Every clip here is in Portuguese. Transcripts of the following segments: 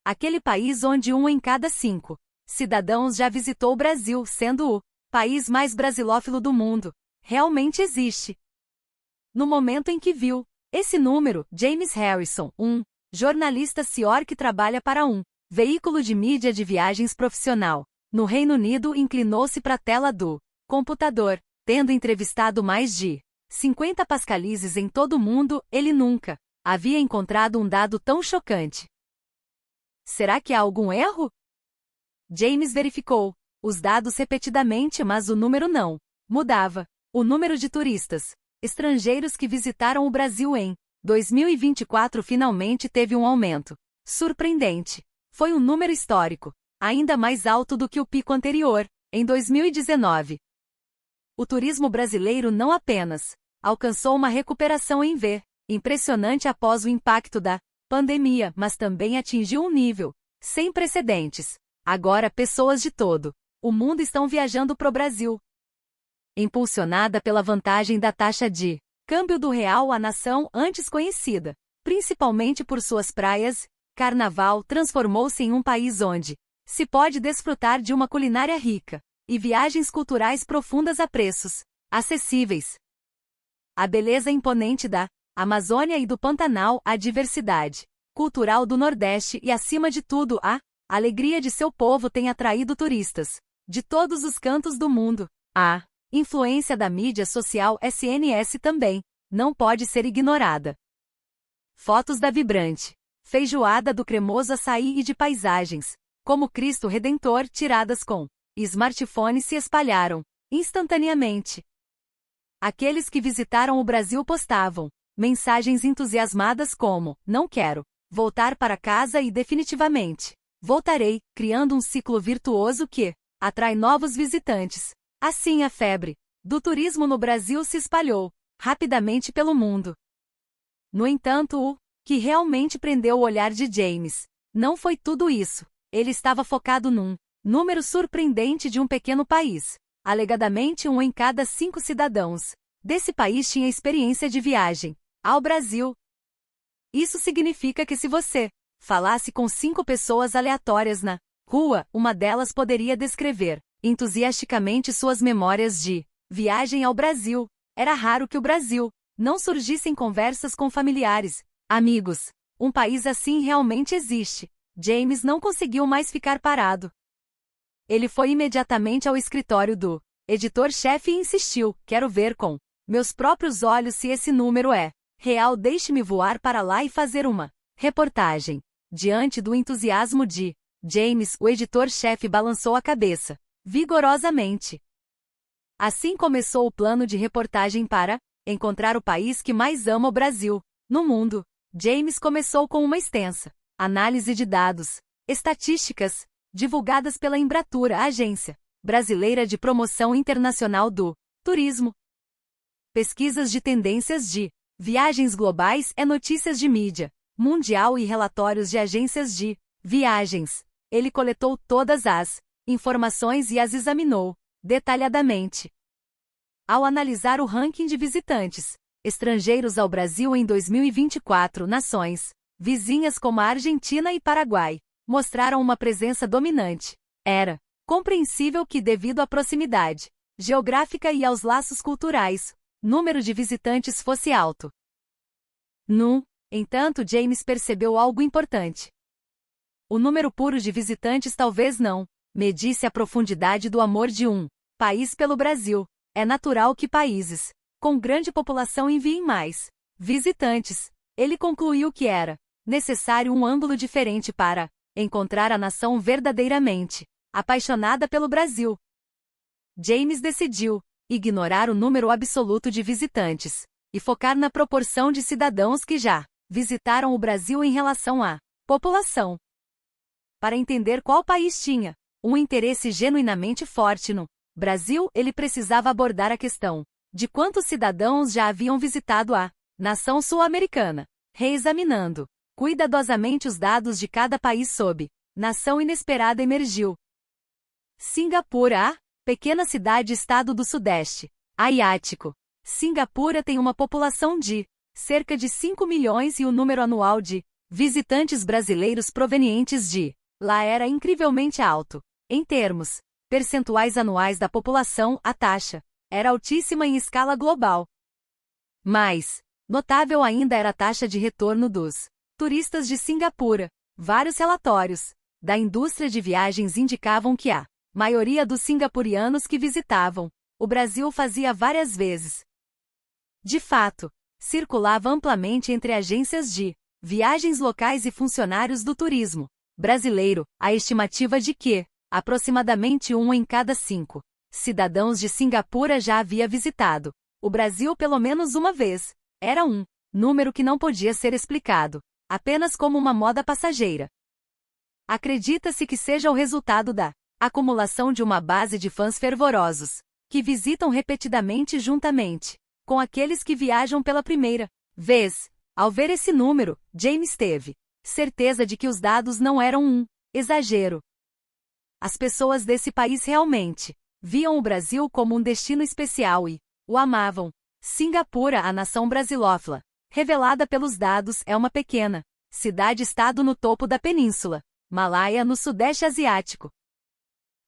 aquele país onde 1 em cada 5 cidadãos já visitou o Brasil, sendo o país mais brasilófilo do mundo, realmente existe. No momento em que viu esse número, James Harrison, um jornalista senhor que trabalha para um veículo de mídia de viagens profissional no Reino Unido, inclinou-se para a tela do computador. Tendo entrevistado mais de 50 pascalises em todo o mundo, ele nunca havia encontrado um dado tão chocante. Será que há algum erro? James verificou os dados repetidamente, mas o número não mudava. O número de turistas estrangeiros que visitaram o Brasil em 2024 finalmente teve um aumento surpreendente. Foi um número histórico, ainda mais alto do que o pico anterior, em 2019. O turismo brasileiro não apenas alcançou uma recuperação em V, impressionante após o impacto da pandemia, mas também atingiu um nível sem precedentes. Agora pessoas de todo o mundo estão viajando para o Brasil. Impulsionada pela vantagem da taxa de câmbio do real, a nação, antes conhecida principalmente por suas praias, carnaval, transformou-se em um país onde se pode desfrutar de uma culinária rica e viagens culturais profundas a preços acessíveis. A beleza imponente da Amazônia e do Pantanal, a diversidade cultural do Nordeste e, acima de tudo, a alegria de seu povo tem atraído turistas de todos os cantos do mundo. A influência da mídia social SNS também não pode ser ignorada. Fotos da vibrante feijoada, do cremoso açaí e de paisagens como Cristo Redentor tiradas com smartphones se espalharam instantaneamente. Aqueles que visitaram o Brasil postavam mensagens entusiasmadas como: "Não quero voltar para casa e definitivamente voltarei", criando um ciclo virtuoso que atrai novos visitantes. Assim, a febre do turismo no Brasil se espalhou rapidamente pelo mundo. No entanto, o que realmente prendeu o olhar de James não foi tudo isso. Ele estava focado num número surpreendente de um pequeno país. Alegadamente 1 em cada 5 cidadãos desse país tinha experiência de viagem ao Brasil. Isso significa que se você falasse com 5 pessoas aleatórias na rua, uma delas poderia descrever entusiasticamente suas memórias de viagem ao Brasil. Era raro que o Brasil não surgisse em conversas com familiares, amigos. Um país assim realmente existe. James não conseguiu mais ficar parado. Ele foi imediatamente ao escritório do editor-chefe e insistiu: "Quero ver com meus próprios olhos se esse número é real. Deixe-me voar para lá e fazer uma reportagem." Diante do entusiasmo de James, o editor-chefe balançou a cabeça vigorosamente. Assim começou o plano de reportagem para encontrar o país que mais ama o Brasil no mundo. James começou com uma extensa análise de dados estatísticas divulgadas pela Embratur, a Agência Brasileira de Promoção Internacional do Turismo. Pesquisas de tendências de viagens globais, notícias de mídia mundial e relatórios de agências de viagens. Ele coletou todas as informações e as examinou detalhadamente. Ao analisar o ranking de visitantes estrangeiros ao Brasil em 2024, nações vizinhas como a Argentina e Paraguai mostraram uma presença dominante. Era compreensível que, devido à proximidade geográfica e aos laços culturais, o número de visitantes fosse alto. No entanto, James percebeu algo importante. O número puro de visitantes talvez não medisse a profundidade do amor de um país pelo Brasil. É natural que países com grande população enviem mais visitantes. Ele concluiu que era necessário um ângulo diferente para encontrar a nação verdadeiramente apaixonada pelo Brasil. James decidiu ignorar o número absoluto de visitantes e focar na proporção de cidadãos que já visitaram o Brasil em relação à população. Para entender qual país tinha um interesse genuinamente forte no Brasil, ele precisava abordar a questão de quantos cidadãos já haviam visitado a nação sul-americana. Reexaminando cuidadosamente os dados de cada país sob nação inesperada emergiu Singapura, a pequena cidade-estado do Sudeste Asiático. Singapura tem uma população de cerca de 5 milhões e o número anual de visitantes brasileiros provenientes de lá era incrivelmente alto. Em termos percentuais anuais da população, a taxa era altíssima em escala global. Mais notável ainda era a taxa de retorno dos turistas de Singapura. Vários relatórios da indústria de viagens indicavam que a maioria dos singapurianos que visitavam o Brasil fazia várias vezes. De fato, circulava amplamente entre agências de viagens locais e funcionários do turismo brasileiro a estimativa de que aproximadamente 1 em cada 5 cidadãos de Singapura já havia visitado o Brasil pelo menos uma vez. Era um número que não podia ser explicado apenas como uma moda passageira. Acredita-se que seja o resultado da acumulação de uma base de fãs fervorosos, que visitam repetidamente juntamente com aqueles que viajam pela primeira vez. Ao ver esse número, James teve certeza de que os dados não eram um exagero. As pessoas desse país realmente viam o Brasil como um destino especial e o amavam. Singapura, a nação brasilófila, revelada pelos dados, é uma pequena cidade-estado no topo da Península Malaia, no Sudeste Asiático.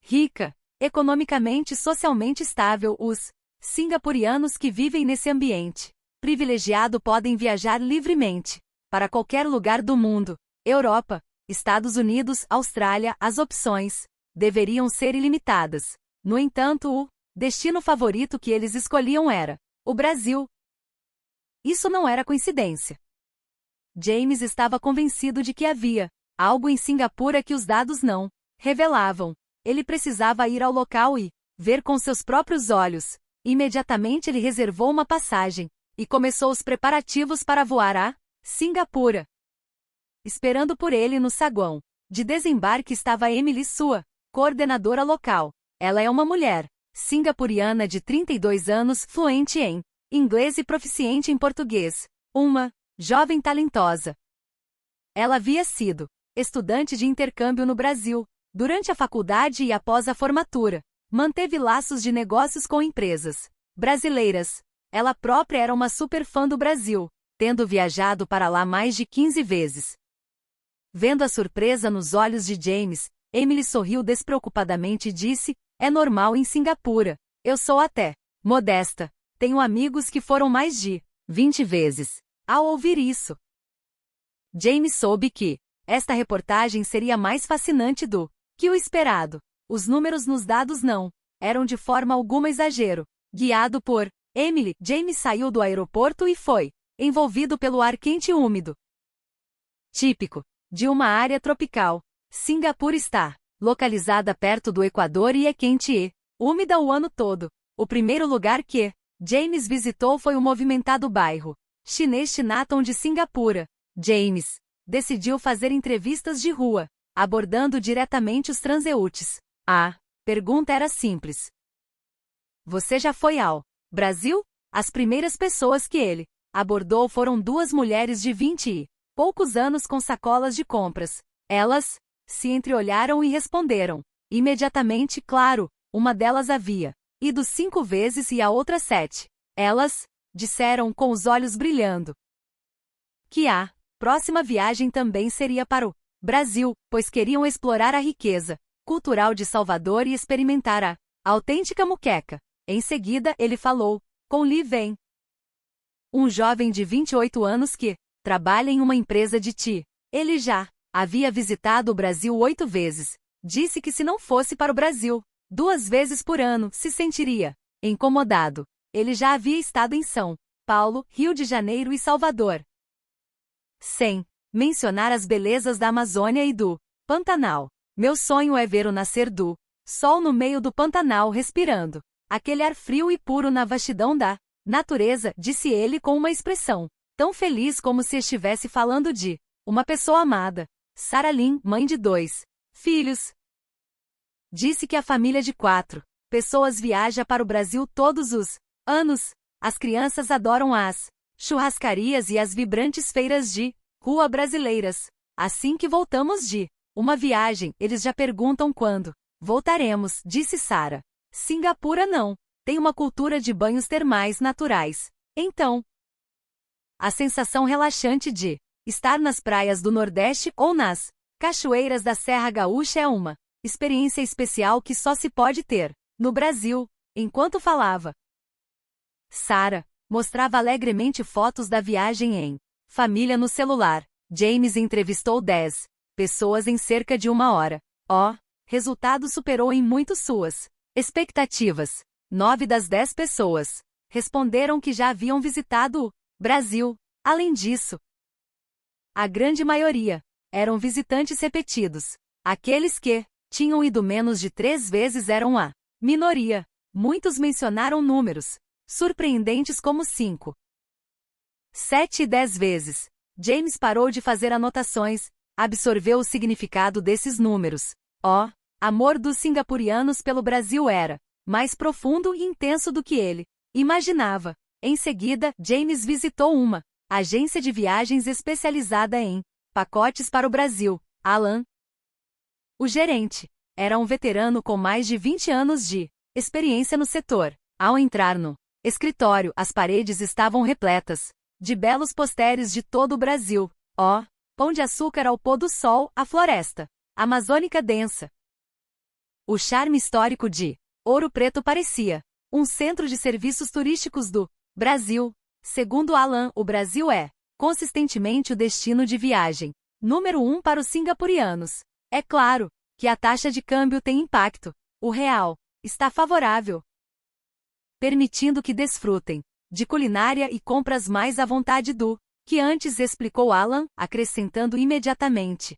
Rica, economicamente e socialmente estável, os singapurianos que vivem nesse ambiente privilegiado podem viajar livremente para qualquer lugar do mundo. Europa, Estados Unidos, Austrália, as opções deveriam ser ilimitadas. No entanto, o destino favorito que eles escolhiam era o Brasil. Isso não era coincidência. James estava convencido de que havia algo em Singapura que os dados não revelavam. Ele precisava ir ao local e ver com seus próprios olhos. Imediatamente ele reservou uma passagem e começou os preparativos para voar a Singapura. Esperando por ele no saguão de desembarque estava Emily, sua coordenadora local. Ela é uma mulher singapuriana de 32 anos, fluente em inglês e proficiente em português. Uma jovem talentosa. Ela havia sido estudante de intercâmbio no Brasil durante a faculdade e após a formatura manteve laços de negócios com empresas brasileiras. Ela própria era uma super fã do Brasil, tendo viajado para lá mais de 15 vezes. Vendo a surpresa nos olhos de James, Emily sorriu despreocupadamente e disse: "É normal em Singapura. Eu sou até modesta. Tenho amigos que foram mais de 20 vezes." Ao ouvir isso, James soube que esta reportagem seria mais fascinante do que o esperado. Os números nos dados não eram de forma alguma exagero. Guiado por Emily, James saiu do aeroporto e foi envolvido pelo ar quente e úmido, típico de uma área tropical. Singapura está localizada perto do Equador e é quente e úmida o ano todo. O primeiro lugar que James visitou foi o movimentado bairro chinês Chinatown de Singapura. James decidiu fazer entrevistas de rua, abordando diretamente os transeuntes. A pergunta era simples: "Você já foi ao Brasil?" As primeiras pessoas que ele abordou foram duas mulheres de 20 e poucos anos com sacolas de compras. Elas se entreolharam e responderam imediatamente: "Claro." Uma delas havia ido 5 vezes e a outra 7. Elas disseram com os olhos brilhando que a próxima viagem também seria para o Brasil, pois queriam explorar a riqueza cultural de Salvador e experimentar a autêntica moqueca. Em seguida, ele falou com Lee Ven, um jovem de 28 anos que trabalha em uma empresa de TI. Ele já havia visitado o Brasil 8 vezes. Disse que se não fosse para o Brasil 2 vezes por ano, se sentiria incomodado. Ele já havia estado em São Paulo, Rio de Janeiro e Salvador, sem mencionar as belezas da Amazônia e do Pantanal. "Meu sonho é ver o nascer do sol no meio do Pantanal, respirando aquele ar frio e puro na vastidão da natureza", disse ele com uma expressão tão feliz como se estivesse falando de uma pessoa amada. Sarah Lynn, mãe de 2 filhos, disse que a família de 4 pessoas viaja para o Brasil todos os anos. As crianças adoram as churrascarias e as vibrantes feiras de rua brasileiras. Assim que voltamos de uma viagem, eles já perguntam quando voltaremos, disse Sarah. Singapura não tem uma cultura de banhos termais naturais. Então, a sensação relaxante de Estar nas praias do Nordeste ou nas cachoeiras da Serra Gaúcha é uma experiência especial que só se pode ter no Brasil. Enquanto falava, Sarah mostrava alegremente fotos da viagem em família no celular. James entrevistou 10 pessoas em cerca de 1 hora. Resultado superou em muito suas expectativas. 9 das 10 pessoas responderam que já haviam visitado o Brasil. Além disso, a grande maioria eram visitantes repetidos. Aqueles que tinham ido menos de 3 vezes eram a minoria. Muitos mencionaram números surpreendentes como 5, 7 e 10 vezes. James parou de fazer anotações, absorveu o significado desses números. O amor dos singapurianos pelo Brasil era mais profundo e intenso do que ele imaginava. Em seguida, James visitou uma agência de viagens especializada em pacotes para o Brasil. Alan, o gerente, era um veterano com mais de 20 anos de experiência no setor. Ao entrar no escritório, as paredes estavam repletas de belos posteres de todo o Brasil. Pão de Açúcar ao pôr do sol, a floresta amazônica densa. O charme histórico de Ouro Preto parecia um centro de serviços turísticos do Brasil. Segundo Alan, o Brasil é consistentemente o destino de viagem número 1 para os singapurianos. É claro que a taxa de câmbio tem impacto. O real está favorável, permitindo que desfrutem de culinária e compras mais à vontade do que antes, explicou Alan, acrescentando imediatamente.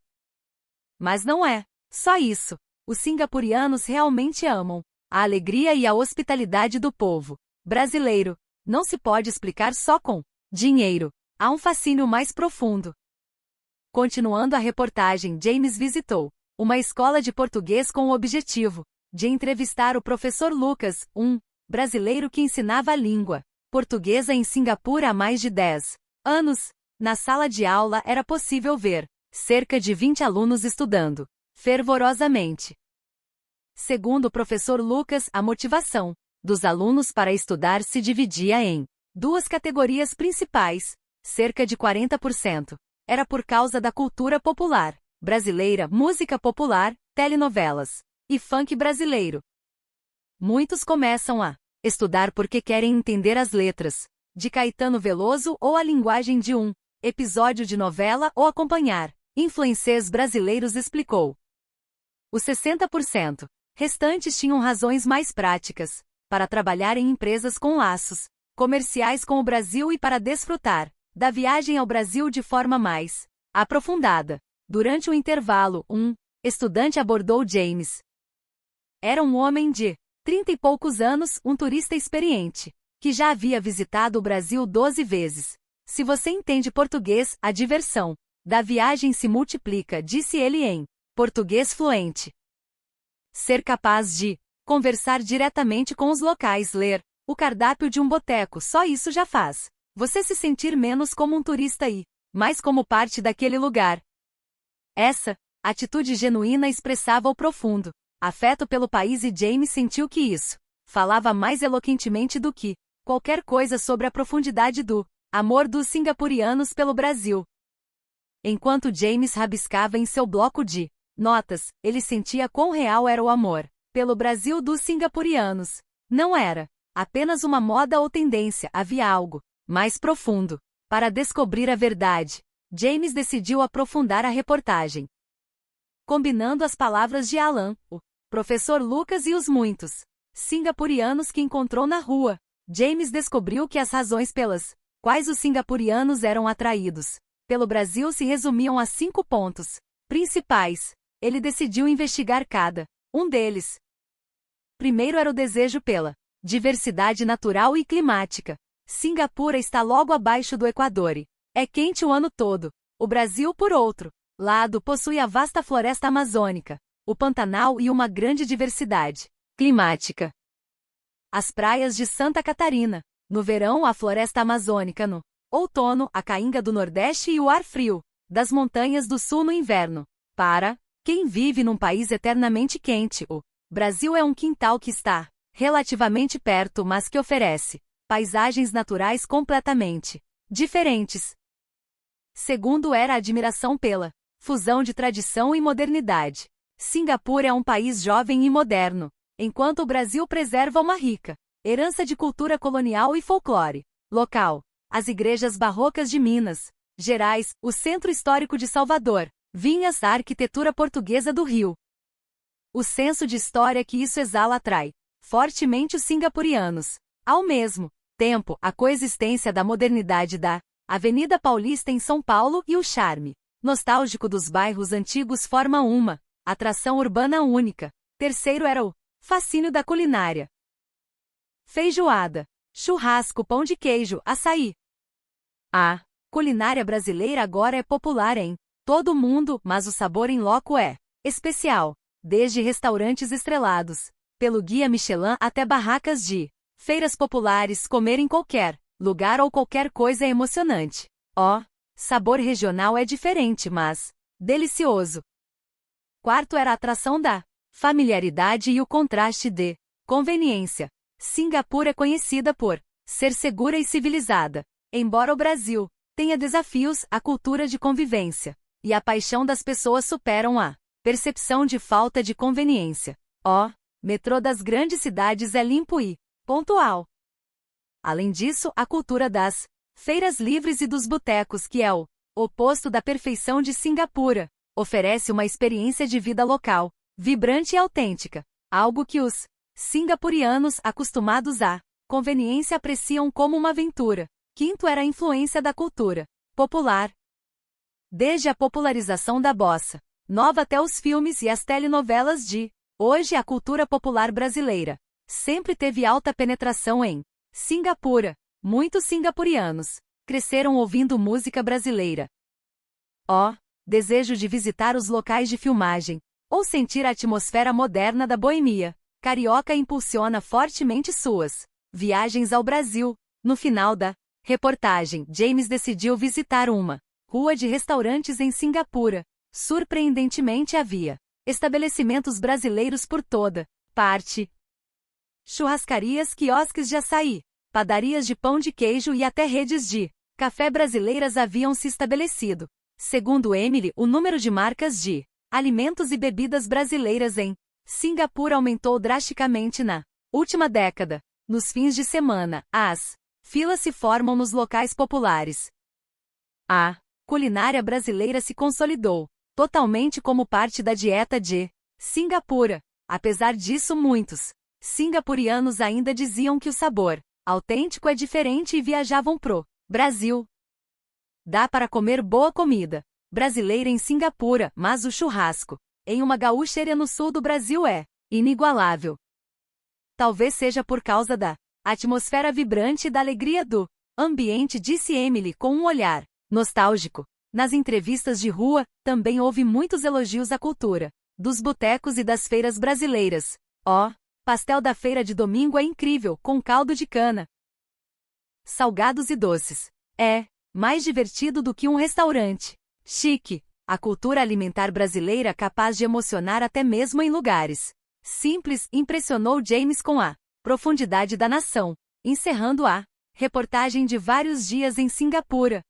Mas não é só isso. Os singapurianos realmente amam a alegria e a hospitalidade do povo brasileiro. Não se pode explicar só com dinheiro. Há um fascínio mais profundo. Continuando a reportagem, James visitou uma escola de português com o objetivo de entrevistar o professor Lucas, um brasileiro que ensinava a língua portuguesa em Singapura há mais de 10 anos. Na sala de aula era possível ver cerca de 20 alunos estudando fervorosamente. Segundo o professor Lucas, a motivação dos alunos para estudar se dividia em 2 categorias principais. Cerca de 40% era por causa da cultura popular brasileira, música popular, telenovelas e funk brasileiro. Muitos começam a estudar porque querem entender as letras de Caetano Veloso ou a linguagem de um episódio de novela ou acompanhar influencers brasileiros, explicou. Os 60% restantes tinham razões mais práticas para trabalhar em empresas com laços comerciais com o Brasil e para desfrutar da viagem ao Brasil de forma mais aprofundada. Durante o intervalo, um estudante abordou James. Era um homem de 30 e poucos anos, um turista experiente, que já havia visitado o Brasil 12 vezes. Se você entende português, a diversão da viagem se multiplica, disse ele em português fluente. Ser capaz de conversar diretamente com os locais, ler o cardápio de um boteco, só isso já faz você se sentir menos como um turista e mais como parte daquele lugar. Essa atitude genuína expressava o profundo afeto pelo país e James sentiu que isso falava mais eloquentemente do que qualquer coisa sobre a profundidade do amor dos singapurianos pelo Brasil. Enquanto James rabiscava em seu bloco de notas, ele sentia quão real era o amor pelo Brasil dos singapurianos. Não era apenas uma moda ou tendência, havia algo mais profundo. Para descobrir a verdade, James decidiu aprofundar a reportagem. Combinando as palavras de Alan, o professor Lucas e os muitos singapurianos que encontrou na rua, James descobriu que as razões pelas quais os singapurianos eram atraídos pelo Brasil se resumiam a 5 pontos principais. Ele decidiu investigar cada um deles. Primeiro era o desejo pela diversidade natural e climática. Singapura está logo abaixo do Equador e é quente o ano todo. O Brasil, por outro lado, possui a vasta floresta amazônica, o Pantanal e uma grande diversidade climática. As praias de Santa Catarina. No verão, a floresta amazônica. No outono, a caatinga do Nordeste e o ar frio das montanhas do Sul no inverno. Para quem vive num país eternamente quente, o Brasil é um quintal que está relativamente perto, mas que oferece paisagens naturais completamente diferentes. Segundo era a admiração pela fusão de tradição e modernidade. Singapura é um país jovem e moderno, enquanto o Brasil preserva uma rica herança de cultura colonial e folclore local. As igrejas barrocas de Minas Gerais, o Centro Histórico de Salvador, Vinhas, a arquitetura portuguesa do Rio. O senso de história que isso exala atrai fortemente os singapurianos. Ao mesmo tempo, a coexistência da modernidade da Avenida Paulista em São Paulo e o charme nostálgico dos bairros antigos forma uma atração urbana única. Terceiro era o fascínio da culinária. Feijoada, churrasco, pão de queijo, açaí. A culinária brasileira agora é popular em todo o mundo, mas o sabor em loco é especial. Desde restaurantes estrelados pelo Guia Michelin até barracas de feiras populares, comer em qualquer lugar ou qualquer coisa é emocionante. Sabor regional é diferente, mas delicioso. Quarto era a atração da familiaridade e o contraste de conveniência. Singapura é conhecida por ser segura e civilizada. Embora o Brasil tenha desafios, a cultura de convivência e a paixão das pessoas superam a percepção de falta de conveniência. Metrô das grandes cidades é limpo e pontual. Além disso, a cultura das feiras livres e dos botecos, que é o oposto da perfeição de Singapura, oferece uma experiência de vida local, vibrante e autêntica, algo que os singapurianos, acostumados à conveniência, apreciam como uma aventura. Quinto era a influência da cultura popular. Desde a popularização da bossa nova até os filmes e as telenovelas de hoje, a cultura popular brasileira sempre teve alta penetração em Singapura. Muitos singapurianos cresceram ouvindo música brasileira. Desejo de visitar os locais de filmagem ou sentir a atmosfera moderna da boemia carioca impulsiona fortemente suas viagens ao Brasil. No final da reportagem, James decidiu visitar uma rua de restaurantes em Singapura. Surpreendentemente, havia estabelecimentos brasileiros por toda parte. Churrascarias, quiosques de açaí, padarias de pão de queijo e até redes de café brasileiras haviam se estabelecido. Segundo Emily, o número de marcas de alimentos e bebidas brasileiras em Singapura aumentou drasticamente na última década. Nos fins de semana, as filas se formam nos locais populares. A culinária brasileira se consolidou totalmente como parte da dieta de Singapura. Apesar disso, muitos singapurianos ainda diziam que o sabor autêntico é diferente e viajavam pro Brasil. Dá para comer boa comida brasileira em Singapura, mas o churrasco em uma gaúcheria no sul do Brasil é inigualável. Talvez seja por causa da atmosfera vibrante e da alegria do ambiente, disse Emily com um olhar nostálgico. Nas entrevistas de rua, também houve muitos elogios à cultura dos botecos e das feiras brasileiras. Pastel da feira de domingo é incrível, com caldo de cana, salgados e doces. É mais divertido do que um restaurante chique. A cultura alimentar brasileira, capaz de emocionar até mesmo em lugares simples, impressionou James com a profundidade da nação. Encerrando a reportagem de vários dias em Singapura,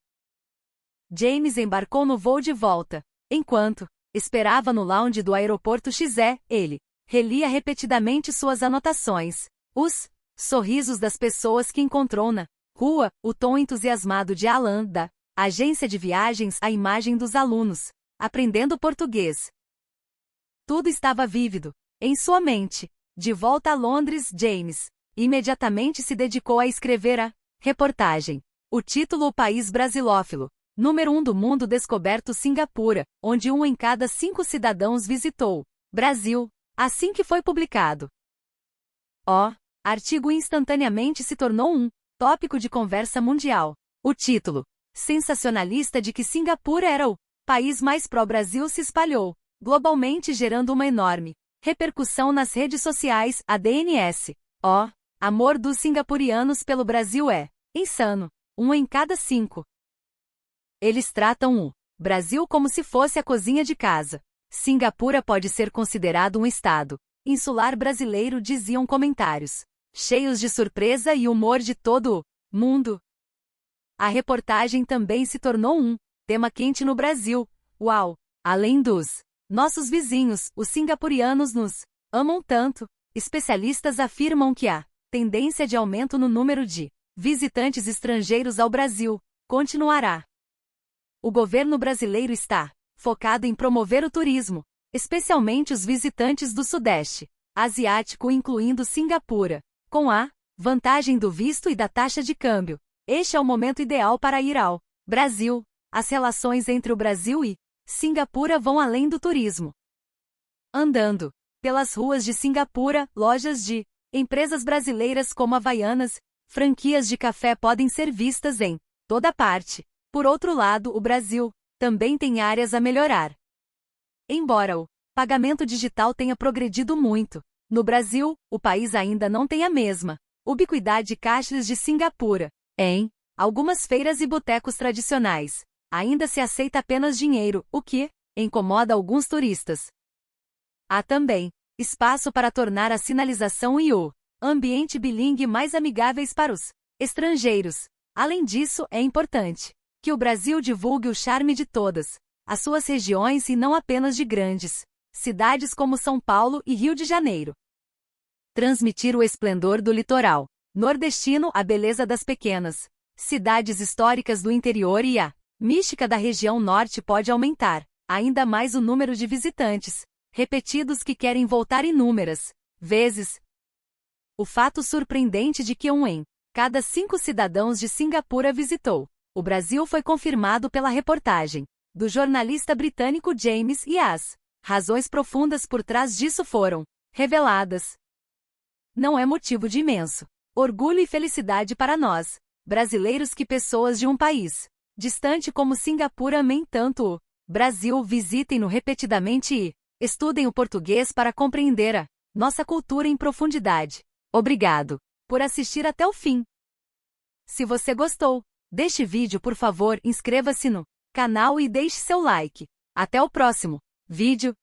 James embarcou no voo de volta. Enquanto esperava no lounge do aeroporto XE, ele relia repetidamente suas anotações, os sorrisos das pessoas que encontrou na rua, o tom entusiasmado de Alan da agência de viagens, a imagem dos alunos aprendendo português. Tudo estava vívido em sua mente. De volta a Londres, James imediatamente se dedicou a escrever a reportagem. O título: O país brasilófilo número 1 do mundo descoberto, Singapura, onde 1 em cada 5 cidadãos visitou Brasil. Assim que foi publicado, artigo instantaneamente se tornou um tópico de conversa mundial. O título sensacionalista de que Singapura era o país mais pró-Brasil se espalhou globalmente, gerando uma enorme repercussão nas redes sociais. A DNS. Amor dos singapurianos pelo Brasil é insano. 1 em cada 5. Eles tratam o Brasil como se fosse a cozinha de casa. Singapura pode ser considerado um estado insular brasileiro, diziam comentários cheios de surpresa e humor de todo o mundo. A reportagem também se tornou um tema quente no Brasil. Uau! Além dos nossos vizinhos, os singapurianos nos amam tanto. Especialistas afirmam que a tendência de aumento no número de visitantes estrangeiros ao Brasil continuará. O governo brasileiro está focado em promover o turismo, especialmente os visitantes do Sudeste Asiático, incluindo Singapura, com a vantagem do visto e da taxa de câmbio. Este é o momento ideal para ir ao Brasil. As relações entre o Brasil e Singapura vão além do turismo. Andando pelas ruas de Singapura, lojas de empresas brasileiras como Havaianas, franquias de café podem ser vistas em toda parte. Por outro lado, o Brasil também tem áreas a melhorar. Embora o pagamento digital tenha progredido muito, no Brasil, o país ainda não tem a mesma ubiquidade cashless de Singapura. Em algumas feiras e botecos tradicionais, ainda se aceita apenas dinheiro, o que incomoda alguns turistas. Há também espaço para tornar a sinalização e o ambiente bilíngue mais amigáveis para os estrangeiros. Além disso, é importante que o Brasil divulgue o charme de todas as suas regiões e não apenas de grandes cidades como São Paulo e Rio de Janeiro. Transmitir o esplendor do litoral nordestino, a beleza das pequenas cidades históricas do interior e a mística da região norte pode aumentar ainda mais o número de visitantes repetidos que querem voltar inúmeras vezes. O fato surpreendente de que em cada 5 cidadãos de Singapura visitou o Brasil foi confirmado pela reportagem do jornalista britânico James, e as razões profundas por trás disso foram reveladas. Não é motivo de imenso orgulho e felicidade para nós, brasileiros, que pessoas de um país distante como Singapura amem tanto o Brasil, visitem-no repetidamente e estudem o português para compreender a nossa cultura em profundidade. Obrigado por assistir até o fim. Se você gostou deste vídeo, por favor, inscreva-se no canal e deixe seu like. Até o próximo vídeo.